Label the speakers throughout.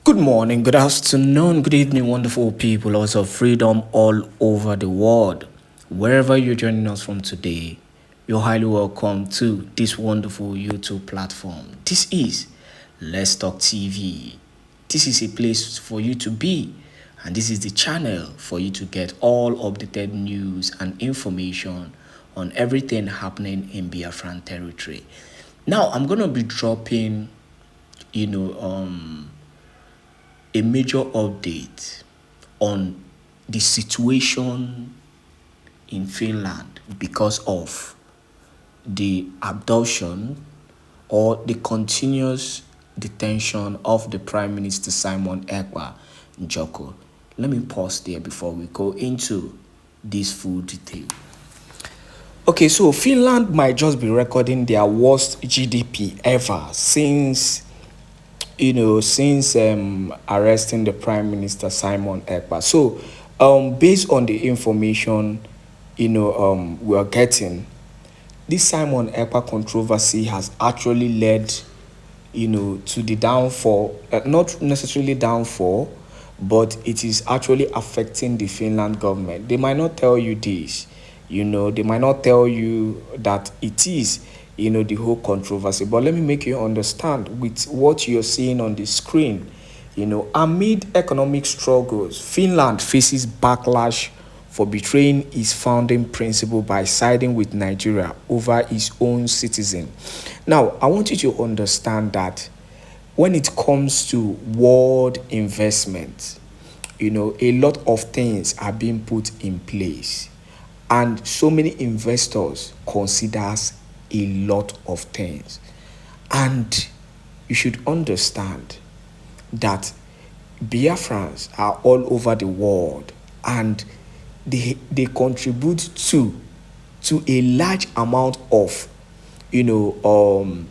Speaker 1: Good morning, good afternoon, good evening, wonderful people, lots of freedom all over the world. Wherever you're joining us from today, you're highly welcome to this wonderful YouTube platform. This is Let's Talk TV. This is a place for you to be, and this is the channel for you to get all updated news and information on everything happening in Biafran territory. Now, I'm going to be dropping, you know, a major update on the situation in Finland because of the abduction or the continuous detention of the Prime Minister Simon Ekpa Njoko. Let me pause there before we go into this full detail. Okay, so Finland might just be recording their worst GDP ever since arresting the Prime Minister Simon Èkpá. So, based on the information, we are getting, this Simon Èkpá controversy has actually led, to the downfall, not necessarily downfall, but it is actually affecting the Finland government. They might not tell you this, they might not tell you that it is the whole controversy. But let me make you understand with what you're seeing on the screen. Amid economic struggles, Finland faces backlash for betraying its founding principle by siding with Nigeria over its own citizen. Now, I want you to understand that when it comes to world investment, a lot of things are being put in place. And so many investors consider a lot of things. And you should understand that Biafrans are all over the world and they contribute to a large amount of the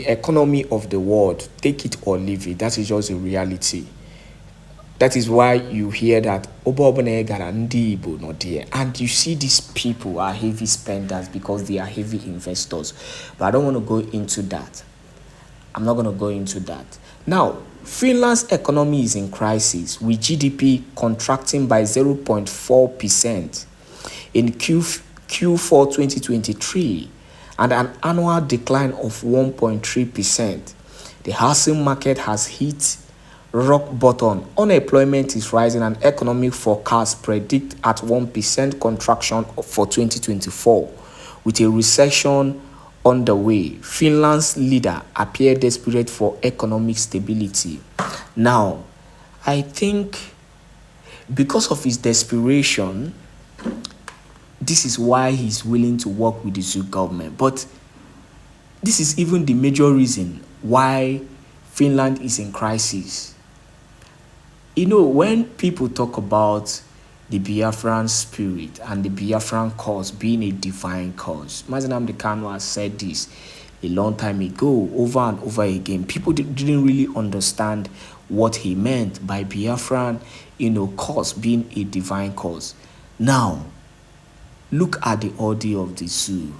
Speaker 1: economy of the world. Take it or leave it. That is just a reality. That is why you hear that and you see these people are heavy spenders because they are heavy investors. But I don't want to go into that. I'm not going to go into that. Now, Finland's economy is in crisis with GDP contracting by 0.4% in Q4 2023 and an annual decline of 1.3%. The housing market has hit rock bottom. Unemployment is rising and economic forecasts predict at 1% contraction for 2024 with a recession on the way. Finland's leader appeared desperate for economic stability. Now, I think because of his desperation, this is why he's willing to work with the zoo government. But this is even the major reason why Finland is in crisis. When people talk about the Biafran spirit and the Biafran cause being a divine cause, Kanu has said this a long time ago, over and over again. People didn't really understand what he meant by Biafran, cause being a divine cause. Now, look at the ordeal of the zoo.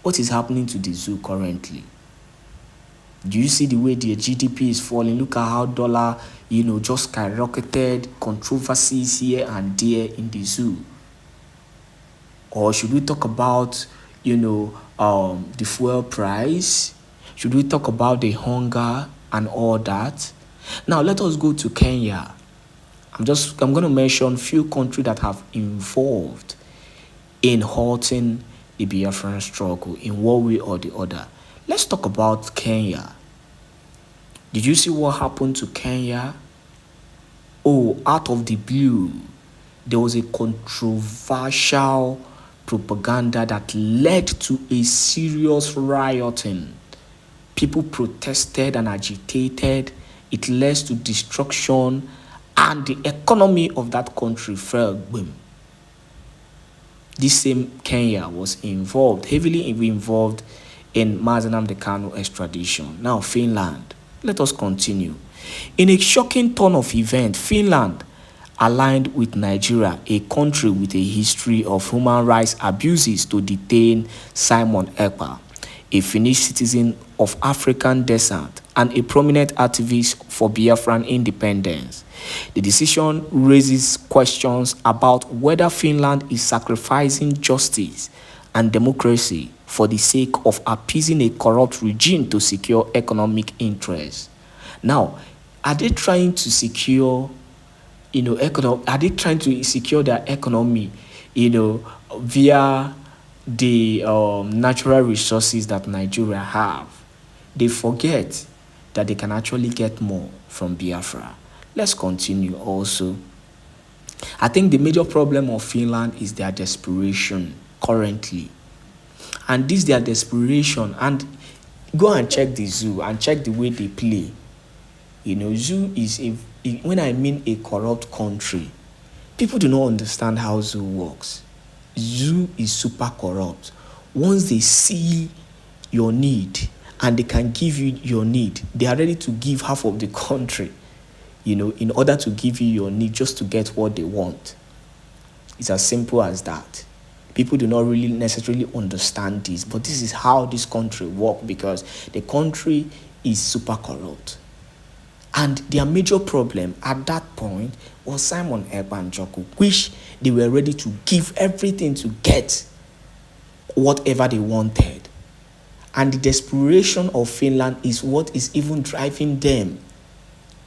Speaker 1: What is happening to the zoo currently? Do you see the way the GDP is falling? Look at how dollar, just skyrocketed, controversies here and there in the zoo. Or should we talk about, the fuel price? Should we talk about the hunger and all that? Now, let us go to Kenya. I'm going to mention few countries that have involved in halting the Biafran struggle in one way or the other. Let's talk about Kenya. Did you see what happened to Kenya? Oh, out of the blue, there was a controversial propaganda that led to a serious rioting. People protested and agitated. It led to destruction, and the economy of that country fell. Boom. This same Kenya was heavily involved in Kanu extradition. Now, Finland. Let us continue. In a shocking turn of events, Finland aligned with Nigeria, a country with a history of human rights abuses, to detain Simon Ekpa, a Finnish citizen of African descent and a prominent activist for Biafran independence. The decision raises questions about whether Finland is sacrificing justice and democracy for the sake of appeasing a corrupt regime to secure economic interests. Now, are they trying to secure, are they trying to secure their economy, via the natural resources that Nigeria have? They forget that they can actually get more from Biafra. Let's continue also. I think the major problem of Finland is their desperation currently. And this their desperation, and go and check the zoo and check the way they play. Zoo is when I mean a corrupt country, people do not understand how zoo works. Zoo is super corrupt. Once they see your need and they can give you your need, they are ready to give half of the country, in order to give you your need, just to get what they want. It's as simple as that. People do not really necessarily understand this, but this is how this country works, because the country is super corrupt. And their major problem at that point was Simon Ekpa and Joko, which they were ready to give everything to get whatever they wanted. And the desperation of Finland is what is even driving them,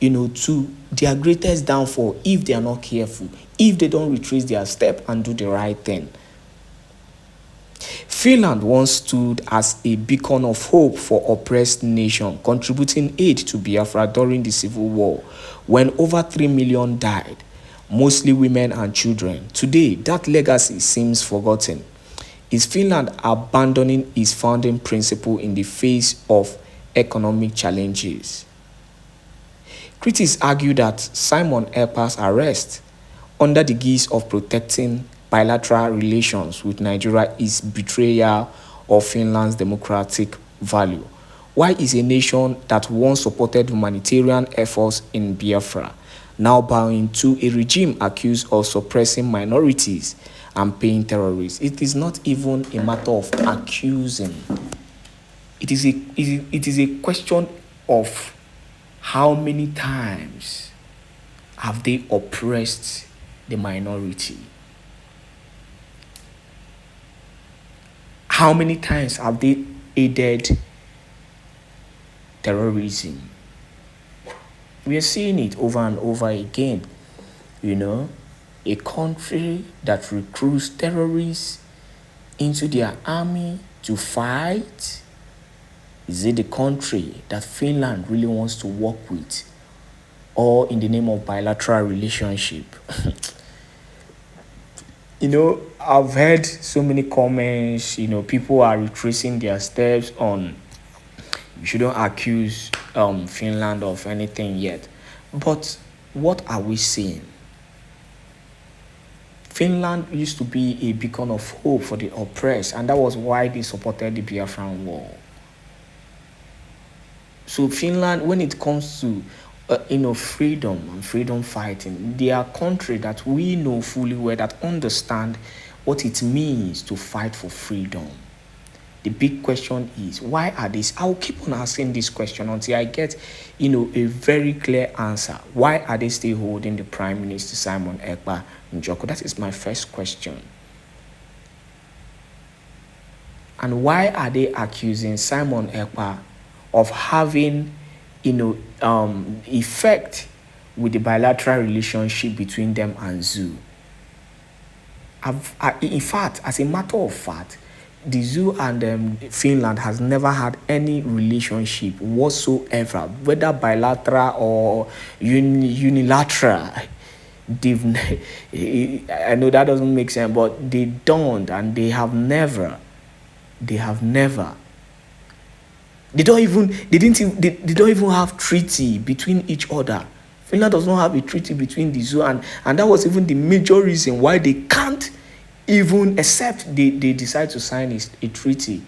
Speaker 1: to their greatest downfall if they are not careful, if they don't retrace their step and do the right thing. Finland once stood as a beacon of hope for oppressed nation, contributing aid to Biafra during the Civil War, when over 3 million died, mostly women and children. Today, that legacy seems forgotten. Is Finland abandoning its founding principle in the face of economic challenges? Critics argue that Simon Ekpa's arrest, under the guise of protecting bilateral relations with Nigeria, is betrayal of Finland's democratic value. Why is a nation that once supported humanitarian efforts in Biafra now bowing to a regime accused of suppressing minorities and paying terrorists? It is not even a matter of accusing. It is a question of how many times have they oppressed the minority? How many times have they aided terrorism? We are seeing it over and over again. A country that recruits terrorists into their army to fight. Is it the country that Finland really wants to work with, or in the name of bilateral relationship? I've heard so many comments, people are retracing their steps on, you shouldn't accuse Finland of anything yet. But what are we seeing? Finland used to be a beacon of hope for the oppressed, and that was why they supported the Biafran war. So Finland, when it comes to freedom and freedom fighting, they are a country that we know fully well, that understand what it means to fight for freedom. The big question is, why are these? I'll keep on asking this question until I get, a very clear answer. Why are they still holding the Prime Minister Simon Ekpa in Joko? That is my first question. And why are they accusing Simon Ekpa of having, effect with the bilateral relationship between them and zoo? In fact, as a matter of fact, the zoo and Finland has never had any relationship whatsoever, whether bilateral or unilateral. I know that doesn't make sense, but they don't, and they don't even have treaty between each other. Finland does not have a treaty between the zoo, and that was even the major reason why they can't even, except they decide to sign a treaty.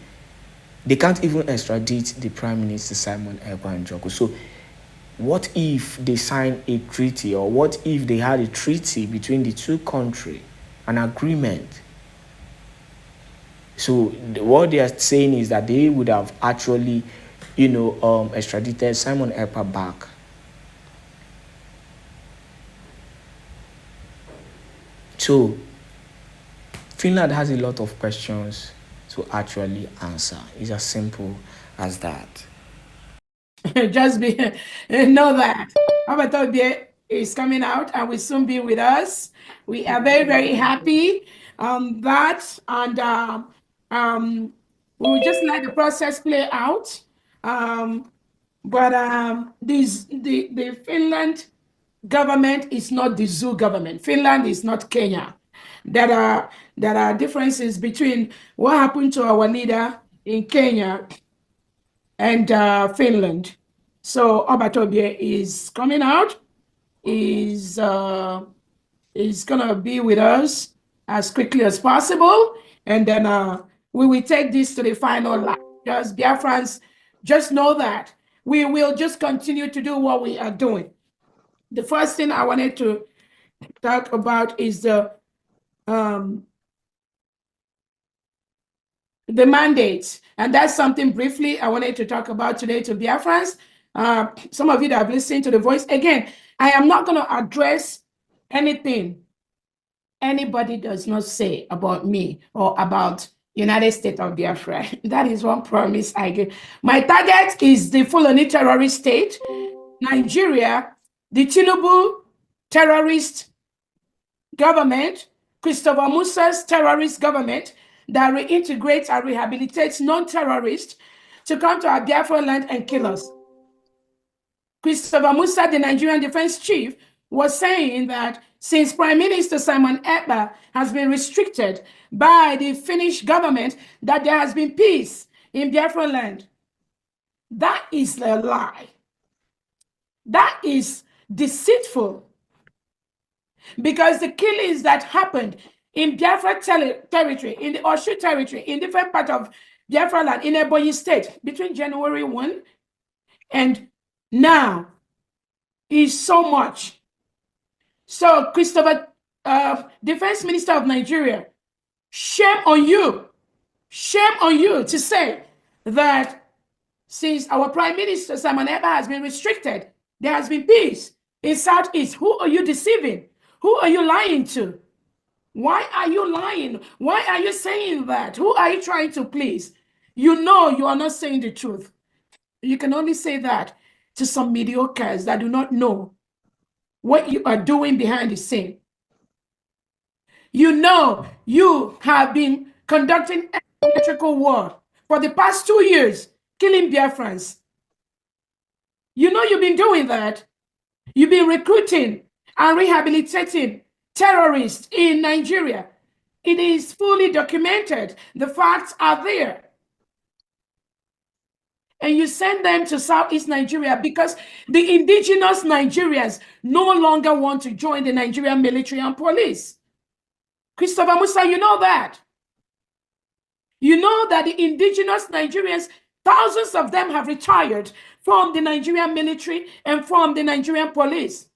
Speaker 1: They can't even extradite the Prime Minister Simon Ekpa and Joko. So what if they sign a treaty, or what if they had a treaty between the two countries, an agreement? So what they are saying is that they would have actually, extradited Simon Ekpa back. So Finland has a lot of questions to actually answer. It's as simple as that.
Speaker 2: Just be know that Abatobie is coming out and will soon be with us. We are very, very happy that, and we will just let the process play out. Um, but the Finland government is not the zoo government. Finland is not Kenya. There are differences between what happened to our leader in Kenya and Finland. So Obatobie is coming out. Is gonna be with us as quickly as possible, and then we will take this to the final line. Just Biafrans, just know that we will just continue to do what we are doing. The first thing I wanted to talk about is the mandates. And that's something briefly I wanted to talk about today to Biafrans. Some of you that have listened to the voice, again, I am not going to address anything anybody does not say about me or about United States of Biafra. That is one promise I give. My target is the Fulani terrorist state, Nigeria, the Tinubu terrorist government, Christopher Musa's terrorist government that reintegrates and rehabilitates non-terrorists to come to our Biafra land and kill us. Christopher Musa, the Nigerian defense chief, was saying that since Prime Minister Simon Ekpa has been restricted by the Finnish government, that there has been peace in Biafra land. That is a lie. That is deceitful. Because the killings that happened in Biafra territory, in the Oshu territory, in different parts of Biafra land, in Ebonyi state, between January 1 and now is so much. So, Christopher, Defense Minister of Nigeria, shame on you. Shame on you to say that since our Prime Minister Simon Ekpa has been restricted, there has been peace in Southeast. Who are you deceiving? Who are you lying to? Why are you lying? Why are you saying that? Who are you trying to please? You know you are not saying the truth. You can only say that to some mediocres that do not know what you are doing behind the scene. You know you have been conducting electrical war for the past 2 years, killing Biafrans. You know you've been doing that. You've been recruiting and rehabilitating terrorists in Nigeria. It is fully documented. The facts are there. And you send them to Southeast Nigeria because the indigenous Nigerians no longer want to join the Nigerian military and police. Christopher Musa, you know that. You know that the indigenous Nigerians, thousands of them have retired from the Nigerian military and from the Nigerian police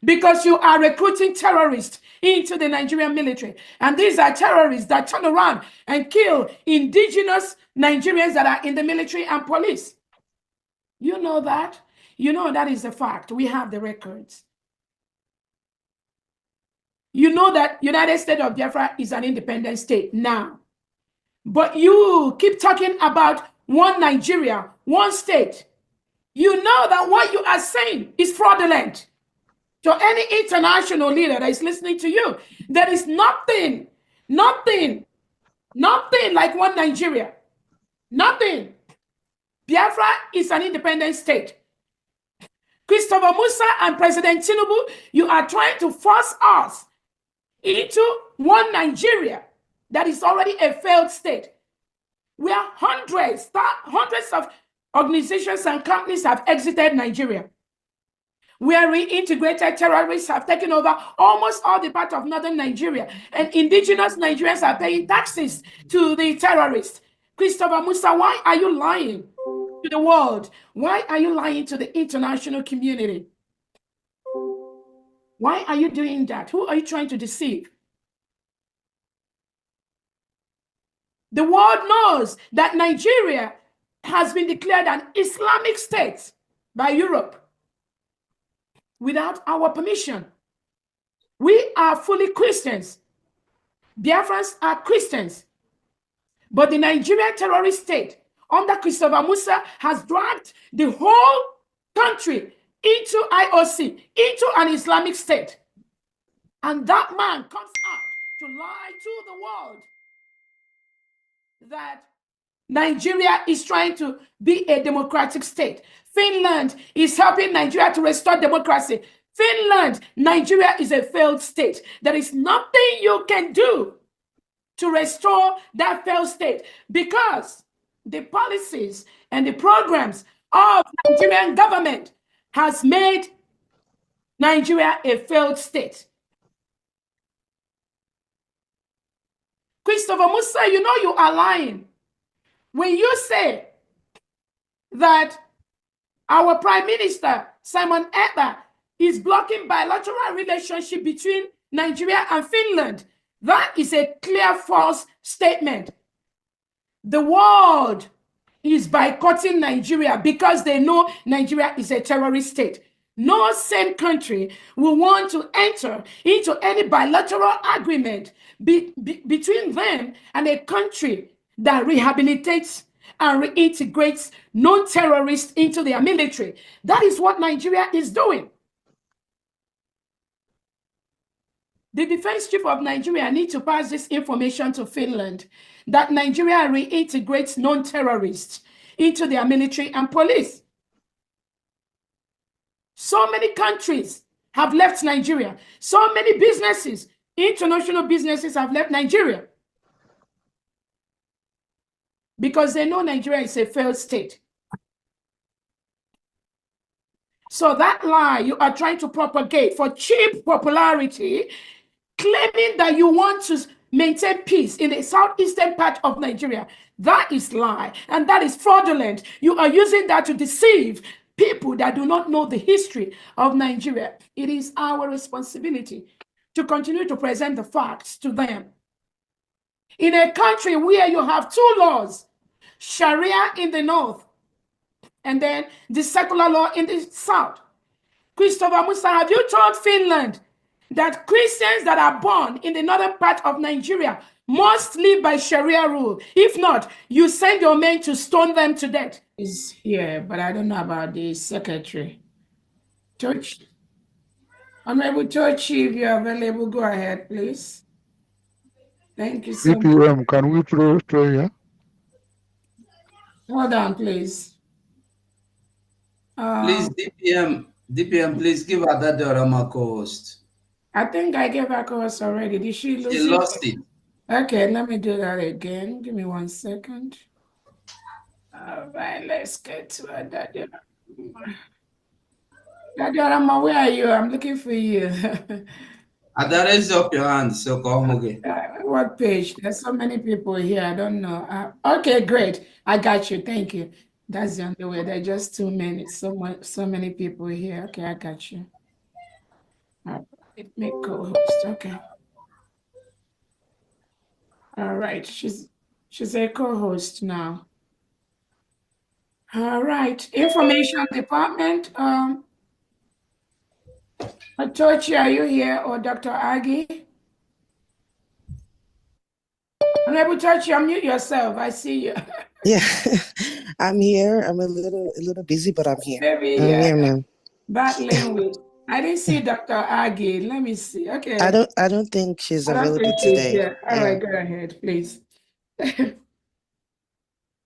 Speaker 2: because you are recruiting terrorists into the Nigerian military. And these are terrorists that turn around and kill indigenous Nigerians that are in the military and police. You know that. You know that is a fact. We have the records. You know that United States of Biafra is an independent state now. But you keep talking about one Nigeria, one state. You know that what you are saying is fraudulent. To any international leader that is listening to you, there is nothing like one Nigeria. Nothing. Biafra is an independent state. Christopher Musa and President Tinubu, you are trying to force us into one Nigeria that is already a failed state. Where hundreds of organizations and companies have exited Nigeria. Where reintegrated terrorists have taken over almost all the part of northern Nigeria, and indigenous Nigerians are paying taxes to the terrorists. Christopher Musa, why are you lying to the world? Why are you lying to the international community? Why are you doing that? Who are you trying to deceive? The world knows that Nigeria has been declared an Islamic state by Europe without our permission. We are fully Christians. Biafrans are Christians. But the Nigerian terrorist state under Christopher Musa has dragged the whole country into IOC, into an Islamic state. And that man comes out to lie to the world that Nigeria is trying to be a democratic state. Finland is helping Nigeria to restore democracy. Finland, Nigeria is a failed state. There is nothing you can do to restore that failed state because the policies and the programs of the Nigerian government has made Nigeria a failed state. Christopher Musa, you know you are lying when you say that our Prime Minister, Simon Ekpa, is blocking bilateral relationship between Nigeria and Finland. That is a clear false statement. The world is boycotting Nigeria because they know Nigeria is a terrorist state. No sane country will want to enter into any bilateral agreement between them and a country that rehabilitates and reintegrates non-terrorists into their military. That is what Nigeria is doing. The defense chief of Nigeria needs to pass this information to Finland that Nigeria reintegrates non-terrorists into their military and police. So many countries have left Nigeria. So many businesses, international businesses have left Nigeria because they know Nigeria is a failed state. So that lie you are trying to propagate for cheap popularity, claiming that you want to maintain peace in the southeastern part of Nigeria, that is lie and that is fraudulent. You are using that to deceive people that do not know the history of Nigeria. It is our responsibility to continue to present the facts to them. In a country where you have two laws, Sharia in the north and then the secular law in the south. Christopher Musa, have you told Finland that Christians that are born in the northern part of Nigeria must live by Sharia rule? If not, you send your men to stone them to death. Is here, but I don't know about the secretary. Church, Honorable Tochi, if you're available, go ahead, please. Thank you so much.
Speaker 3: DPM, can we throw here?
Speaker 2: Hold on, please.
Speaker 4: Please, DPM, please give Adadorama co-host.
Speaker 2: I think I gave her co-host already. Did she lose it?
Speaker 4: She lost it.
Speaker 2: Okay, let me do that again. Give me 1 second. All right, let's get to Adadorama. Adadorama, where are you? I'm looking for you.
Speaker 4: Ada, raise up your hand, so come again.
Speaker 2: What page? There's so many people here. I don't know. Okay, great. I got you. Thank you. That's the only way. There are just 2 minutes. So many people here. Okay, I got you. All right, make co-host. Okay. All right. She's a co-host now. All right. Information department. Tochi, are you here, or Dr. Agi? Honorable Tochi, unmute yourself. I see you.
Speaker 5: Yeah, I'm here. I'm a little busy, but I'm here.
Speaker 2: Maybe,
Speaker 5: I'm here, ma'am.
Speaker 2: Battling with. I didn't see Dr. Agi. Let me see. Okay.
Speaker 5: I don't think she's available today.
Speaker 2: Yeah. All right, go ahead, please.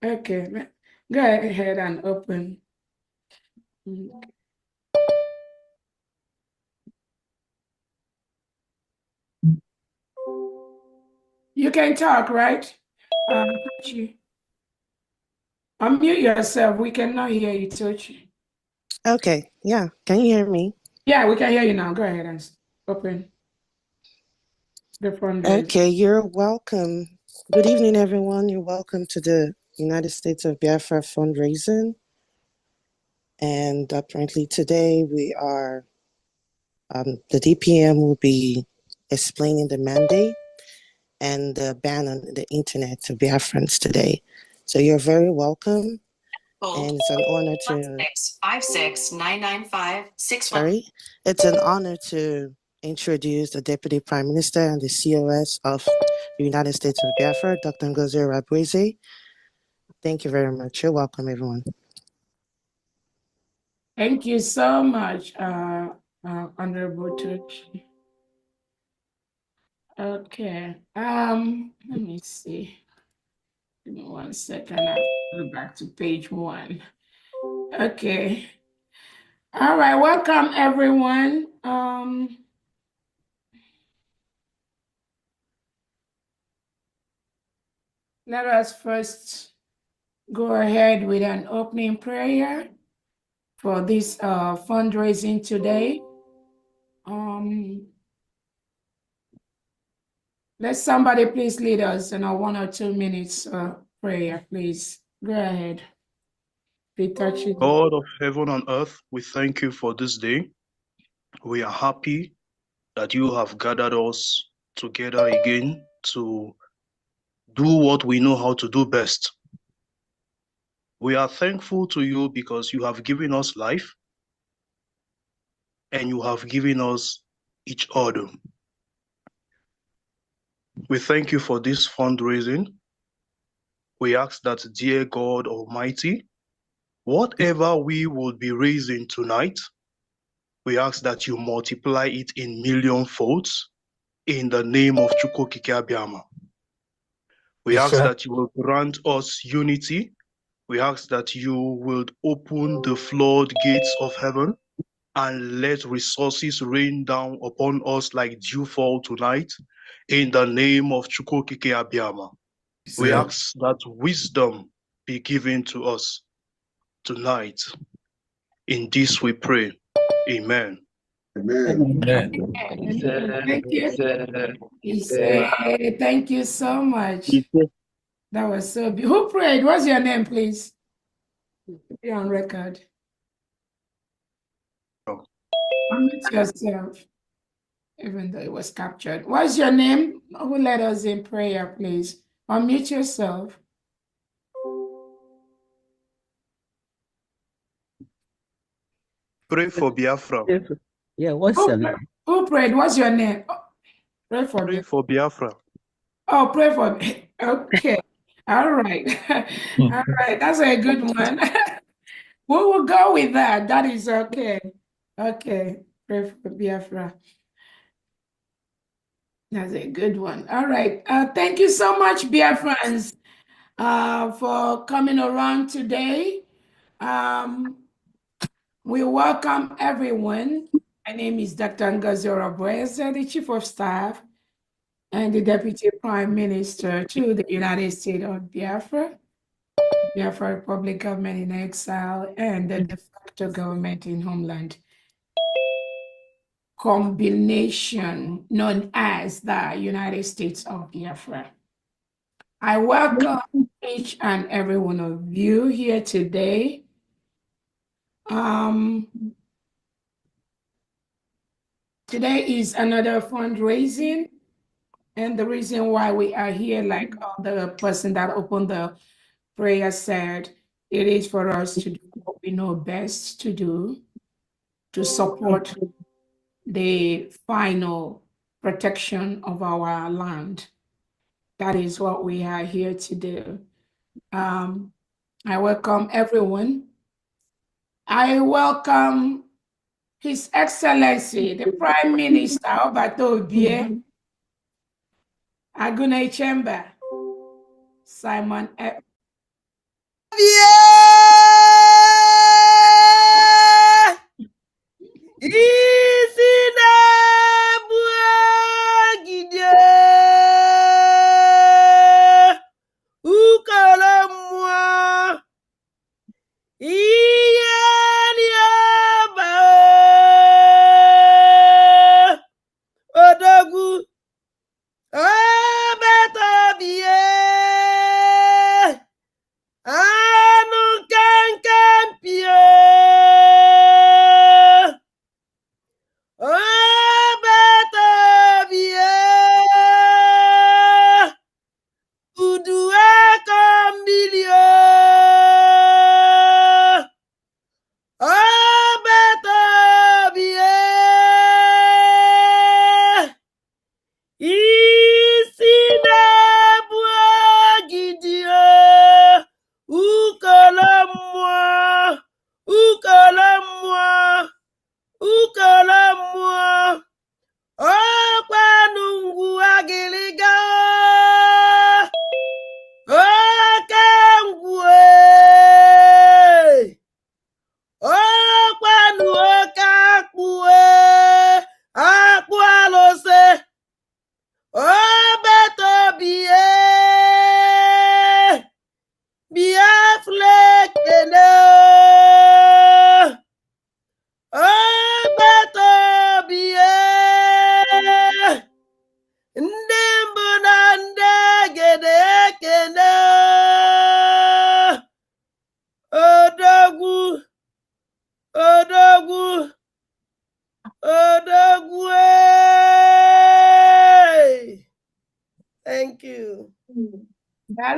Speaker 2: Okay, go ahead and open. You can talk, right? Unmute yourself. We cannot hear you, Tochi.
Speaker 5: Okay, yeah. Can you hear me?
Speaker 2: Yeah, we can hear you now. Go ahead and open the fundraising.
Speaker 5: Okay, you're welcome. Good evening, everyone. You're welcome to the United States of Biafra fundraising. And apparently today we are, the DPM will be explaining the mandate. and the ban on the internet to Biafrans today. So you're very welcome. And it's an honor to 5699561. Sorry, it's an honor to introduce the Deputy Prime Minister and the COS of the United States of Biafra, Dr. Ngozi Rabweze. Thank you very much. You're welcome, everyone.
Speaker 2: Thank you so much, Honorable Tucci. Okay. Let me see. Give me 1 second. I'll go back to page 1. Okay. All right. Welcome, everyone. Let us first go ahead with an opening prayer for this fundraising today. Let somebody please lead us in a 1 or 2 minutes prayer, please. Go ahead.
Speaker 6: God of heaven and earth, we thank you for this day. We are happy that you have gathered us together again to do what we know how to do best. We are thankful to you because you have given us life and you have given us each other. We thank you for this fundraising. We ask that, dear God Almighty, whatever we would be raising tonight, we ask that you multiply it in million folds in the name of Chukwokike Abiama. We ask that you will grant us unity. We ask that you will open the floodgates of heaven and let resources rain down upon us like dewfall tonight in the name of Chukwokike Abiama. We ask that wisdom be given to us tonight. In this we pray. Amen.
Speaker 4: Amen.
Speaker 2: Thank you. Thank you so much. That was so beautiful. Who prayed? What's your name, please? You're on record. Unmute yourself, even though it was captured. What's your name? Who led us in prayer, please? Unmute yourself.
Speaker 6: Pray for Biafra.
Speaker 7: Yeah, what's your name?
Speaker 2: Who prayed? What's your name? Oh, pray for
Speaker 6: Biafra.
Speaker 2: Oh, pray for me. Okay. All right. All right. That's a good one. We will go with that. That is okay. Okay. Pray for Biafra. That's a good one. All right. Thank you so much, Biafrans, for coming around today. We welcome everyone. My name is Dr. Ngozi Rabweze, the Chief of Staff and the Deputy Prime Minister to the United States of Biafra, Biafra Republic Government in Exile, and the de facto government in Homeland combination known as the United States of Biafra. I welcome each and every one of you here today. Today is another fundraising, and the reason why we are here, like the person that opened the prayer said, it is for us to do what we know best to do to support the final protection of our land. That is what we are here to do. I welcome everyone. I welcome His Excellency, the Prime Minister, Obato Obie, Agune Chamber, Simon Ekpa.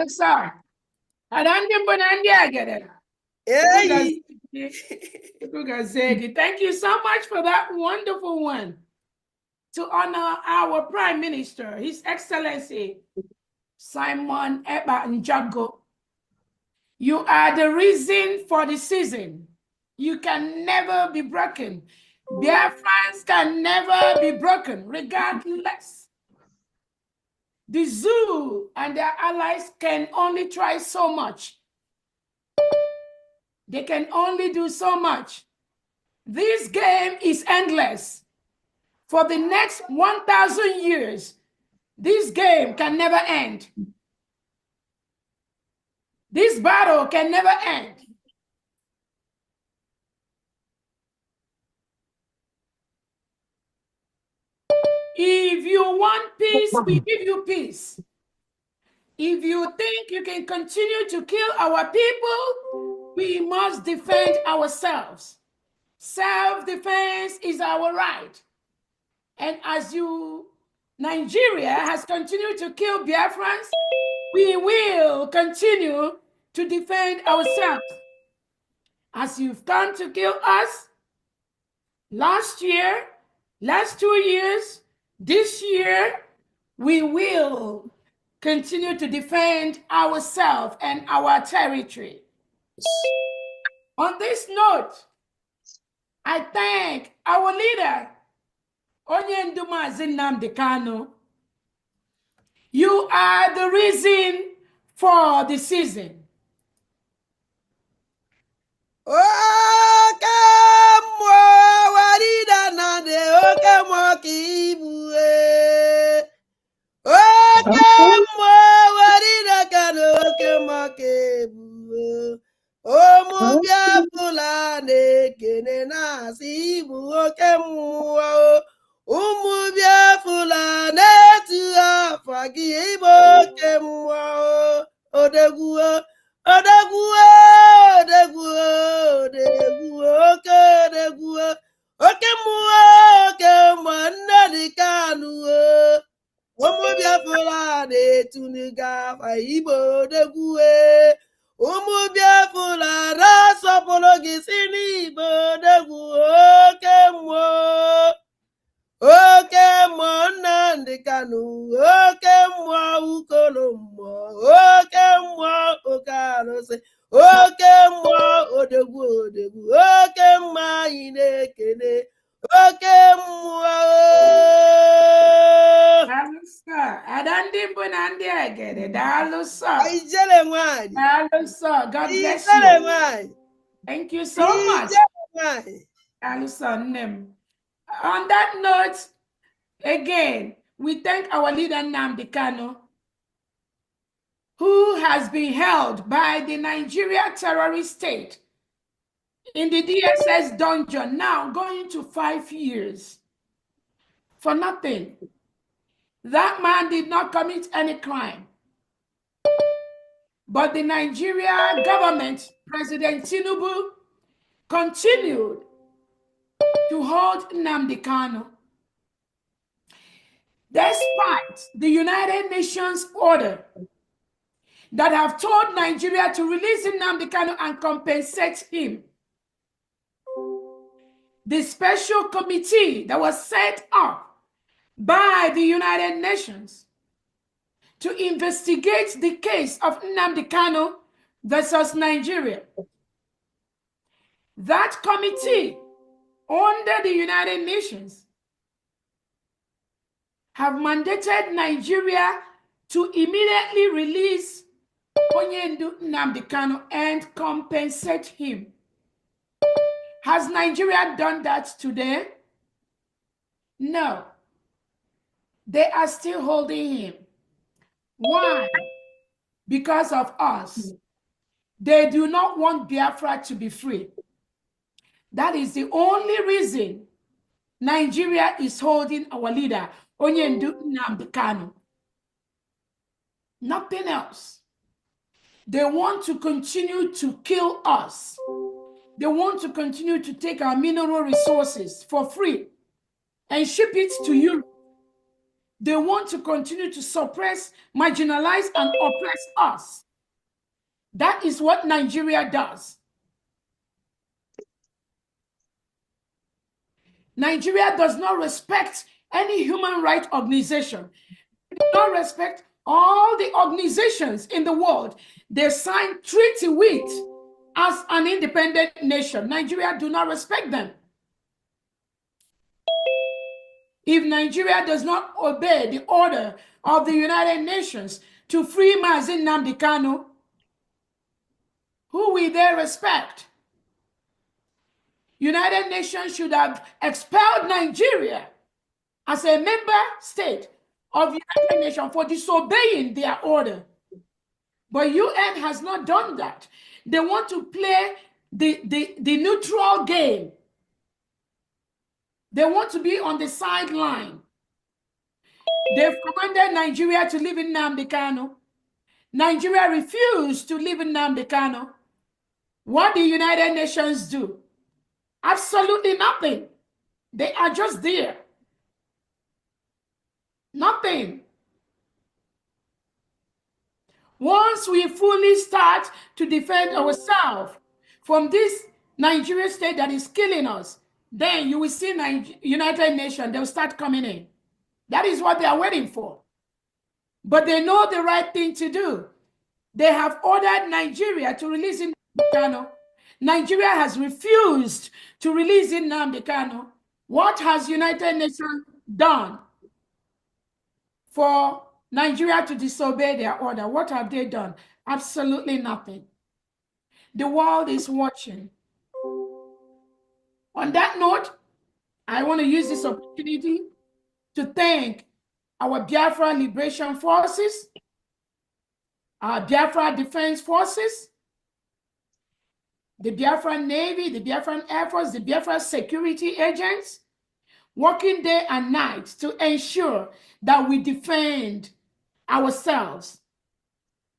Speaker 2: Alisa. Adandi Bonandi Agede.
Speaker 8: Hey.
Speaker 2: Thank you so much for that wonderful one. To honor our Prime Minister, His Excellency Simon Ekpa Njago. You are the reason for the season. You can never be broken. Biafrans can never be broken, regardless. The zoo and their allies can only try so much. They can only do so much. This game is endless. For the next 1,000 years, this game can never end. This battle can never end. If you want peace, we give you peace. If you think you can continue to kill our people, we must defend ourselves. Self-defense is our right. And as Nigeria has continued to kill Biafrans, we will continue to defend ourselves. As you've come to kill us last year, last 2 years, this year, we will continue to defend ourselves and our territory. On this note, I thank our leader, Nnamdi Kanu. You are the reason for the season. God bless you. Thank you so much. On that note, again, we thank our leader Nnamdi Kanu, who has been held by the Nigeria terrorist state in the DSS dungeon, now going to 5 years for nothing. That man did not commit any crime. But the Nigeria government, President Tinubu, continued to hold Nnamdi Kanu. Despite the United Nations order that have told Nigeria to release Nnamdi Kanu and compensate him, the special committee that was set up by the United Nations to investigate the case of Nnamdi Kanu versus Nigeria. That committee under the United Nations have mandated Nigeria to immediately release Nnamdi Kanu and compensate him. Has Nigeria done that today? No. They are still holding him. Why? Because of us. They do not want Biafra to be free. That is the only reason Nigeria is holding our leader, Nnamdi Kanu. Nothing else. They want to continue to kill us. They want to continue to take our mineral resources for free and ship it to Europe. They want to continue to suppress, marginalize, and oppress us. That is what Nigeria does. Nigeria does not respect any human rights organization. It does not respect all the organizations in the world they signed treaty with as an independent nation. Nigeria do not respect them. If Nigeria does not obey the order of the United Nations to free Mazi Nnamdi Kanu, who will they respect? United Nations should have expelled Nigeria as a member state of the United Nations for disobeying their order. But UN has not done that. They want to play the neutral game. They want to be on the sideline. They've commanded Nigeria to live in Nnamdi Kanu. Nigeria refused to live in Nnamdi Kanu. What the United Nations do? Absolutely nothing. They are just there. Nothing. Once we fully start to defend ourselves from this Nigerian state that is killing us, then you will see United Nations, they'll start coming in. That is what they are waiting for. But they know the right thing to do. They have ordered Nigeria to release Nnamdi Kanu. Nigeria has refused to release Nnamdi Kanu. What has United Nations done for Nigeria to disobey their order? What have they done? Absolutely nothing. The world is watching. On that note, I want to use this opportunity to thank our Biafra Liberation Forces, our Biafra Defense Forces, the Biafran Navy, the Biafran Air Force, the Biafra security agents, working day and night to ensure that we defend ourselves,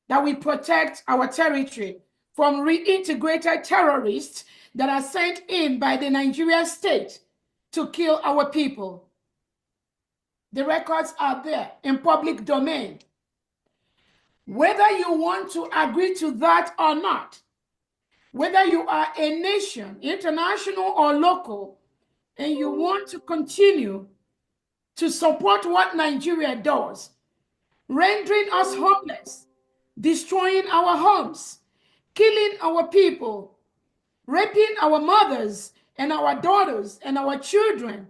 Speaker 2: that we protect our territory from reintegrated terrorists that are sent in by the Nigerian state to kill our people. The records are there in public domain. Whether you want to agree to that or not, whether you are a nation, international or local, and you want to continue to support what Nigeria does, rendering us homeless, destroying our homes, killing our people, raping our mothers and our daughters and our children,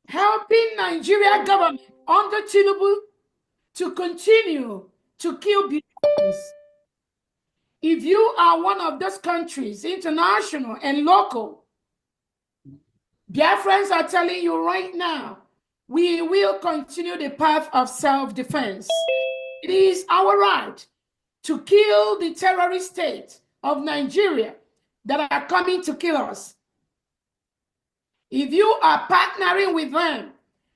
Speaker 2: helping Nigeria government under Tinubu to continue to kill Biafrans. If you are one of those countries, international and local, Biafrans are telling you right now, we will continue the path of self-defense. It is our right to kill the terrorist state of Nigeria that are coming to kill us. If you are partnering with them,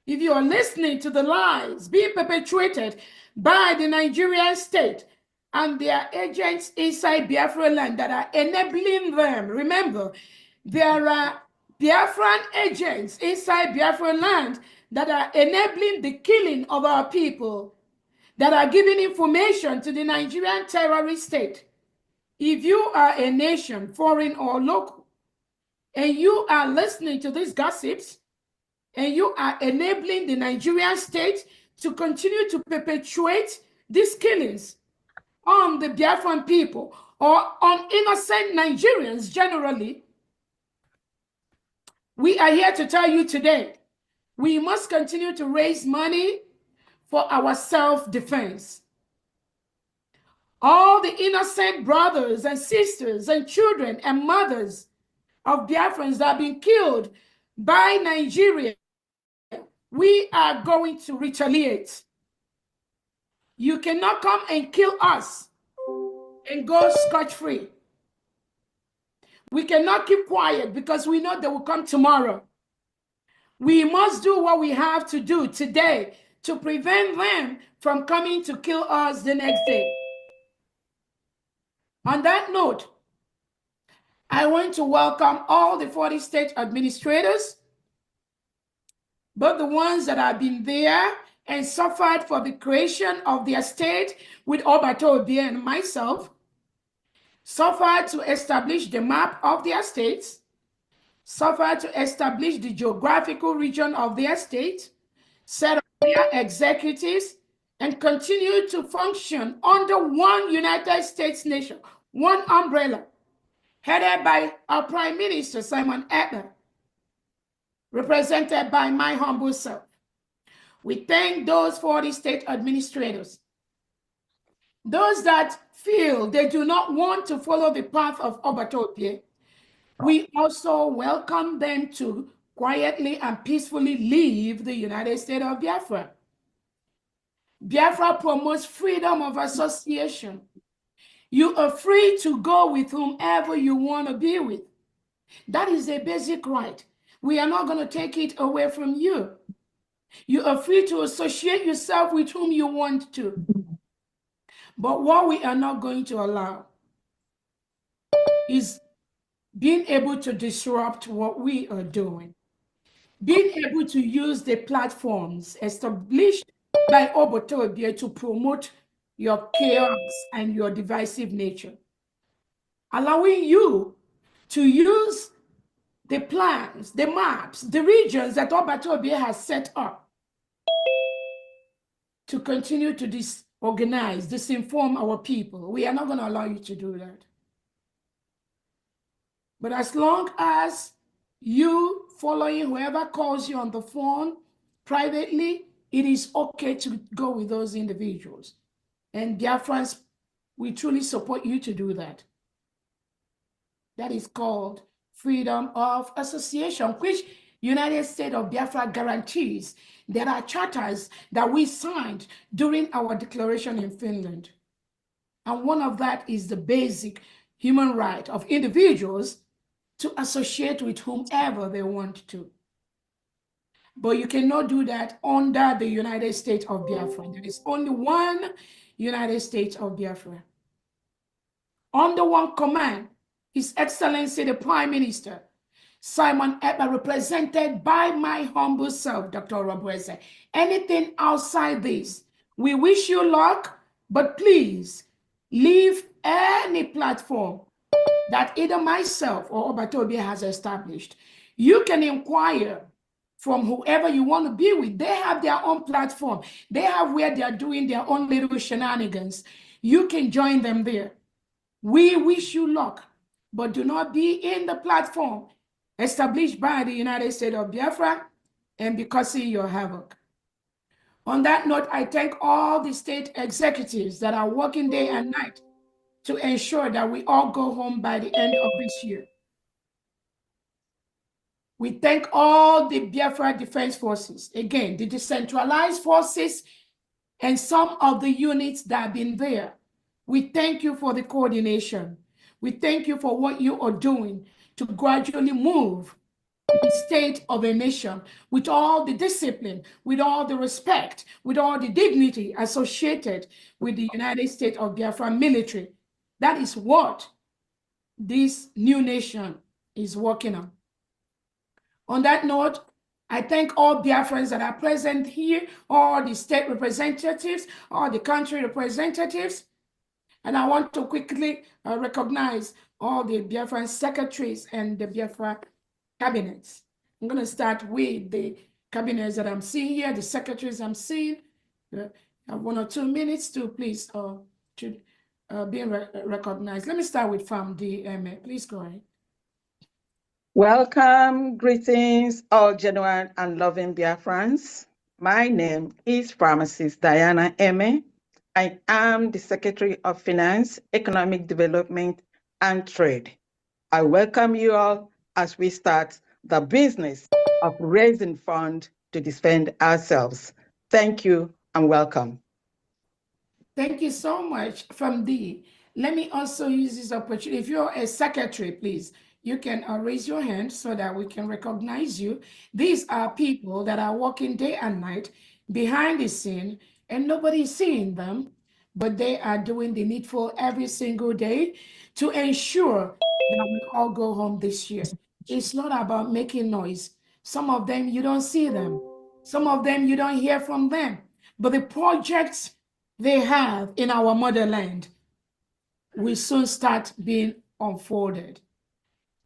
Speaker 2: if you are listening to the lies being perpetuated by the Nigerian state and their agents inside Biafra land that are enabling them, remember, there are Biafran agents inside Biafra land that are enabling the killing of our people, that are giving information to the Nigerian terrorist state. If you are a nation, foreign or local, and you are listening to these gossips, and you are enabling the Nigerian state to continue to perpetuate these killings on the Biafran people or on innocent Nigerians generally, we are here to tell you today, we must continue to raise money for our self-defense. All the innocent brothers and sisters and children and mothers of Biafrans that have been killed by Nigeria, we are going to retaliate. You cannot come and kill us and go scot-free. We cannot keep quiet because we know they will come tomorrow. We must do what we have to do today to prevent them from coming to kill us the next day. On that note, I want to welcome all the 40 state administrators, but the ones that have been there and suffered for the creation of their state with Obato Obie and myself, suffered to establish the map of their states, suffered to establish the geographical region of their state, set up their executives, and continue to function under one United States nation, one umbrella, headed by our Prime Minister, Simon Ekpa, represented by my humble self. We thank those 40 state administrators, those that feel they do not want to follow the path of Obatopie. We also welcome them to quietly and peacefully leave the United States of Biafra. Biafra promotes freedom of association. You are free to go with whomever you want to be with. That is a basic right. We are not going to take it away from you. You are free to associate yourself with whom you want to. But what we are not going to allow is being able to disrupt what we are doing. Being able to use the platforms established by Obotobia to promote your chaos and your divisive nature. Allowing you to use the plans, the maps, the regions that Obatobia has set up to continue to disorganize, disinform our people. We are not going to allow you to do that. But as long as you following whoever calls you on the phone privately, it is okay to go with those individuals. And Biafrans, we truly support you to do that. That is called freedom of association, which United States of Biafra guarantees. There are charters that we signed during our declaration in Finland. And one of that is the basic human right of individuals to associate with whomever they want to. But you cannot do that under the United States of Biafra. There is only one United States of Biafra. Under one command, His Excellency the Prime Minister, Simon Ekpa, represented by my humble self, Dr. Rabweze. Anything outside this, we wish you luck, but please leave any platform that either myself or Obatobia has established. You can inquire from whoever you want to be with. They have their own platform. They have where they are doing their own little shenanigans. You can join them there. We wish you luck, but do not be in the platform established by the United States of Biafra and be causing your havoc. On that note, I thank all the state executives that are working day and night to ensure that we all go home by the end of this year. We thank all the Biafra Defense Forces, again, the decentralized forces and some of the units that have been there. We thank you for the coordination. We thank you for what you are doing to gradually move the state of a nation with all the discipline, with all the respect, with all the dignity associated with the United States of Biafra military. That is what this new nation is working on. On that note, I thank all Biafrans that are present here, all the state representatives, all the country representatives. And I want to quickly recognize all the Biafran secretaries and the Biafra cabinets. I'm going to start with the cabinets that I'm seeing here, the secretaries I'm seeing. I have 1 or 2 minutes to please being recognized. Let me start with FAMD. Please go ahead.
Speaker 8: Welcome, greetings, all genuine and loving Biafrans. My name is Pharmacist Diana Eme. I am the Secretary of Finance, Economic Development, and Trade. I welcome you all as we start the business of raising funds to defend ourselves. Thank you and welcome.
Speaker 2: Thank you so much, FAMD. Let me also use this opportunity. If you're a secretary, please, you can raise your hand so that we can recognize you. These are people that are working day and night behind the scene, and nobody's seeing them, but they are doing the needful every single day to ensure that we all go home this year. It's not about making noise. Some of them, you don't see them, Some of them, you don't hear from them. But the projects they have in our motherland will soon start being unfolded.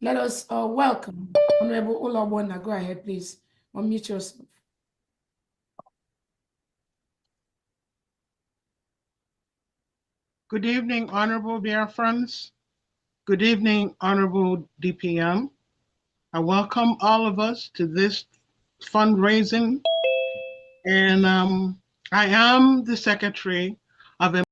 Speaker 2: Let us welcome Honorable Olawona. Go ahead, please. Unmute yourself.
Speaker 9: Good evening, Honorable Biafrans. Good evening, Honorable DPM. I welcome all of us to this fundraising. And I am the Secretary of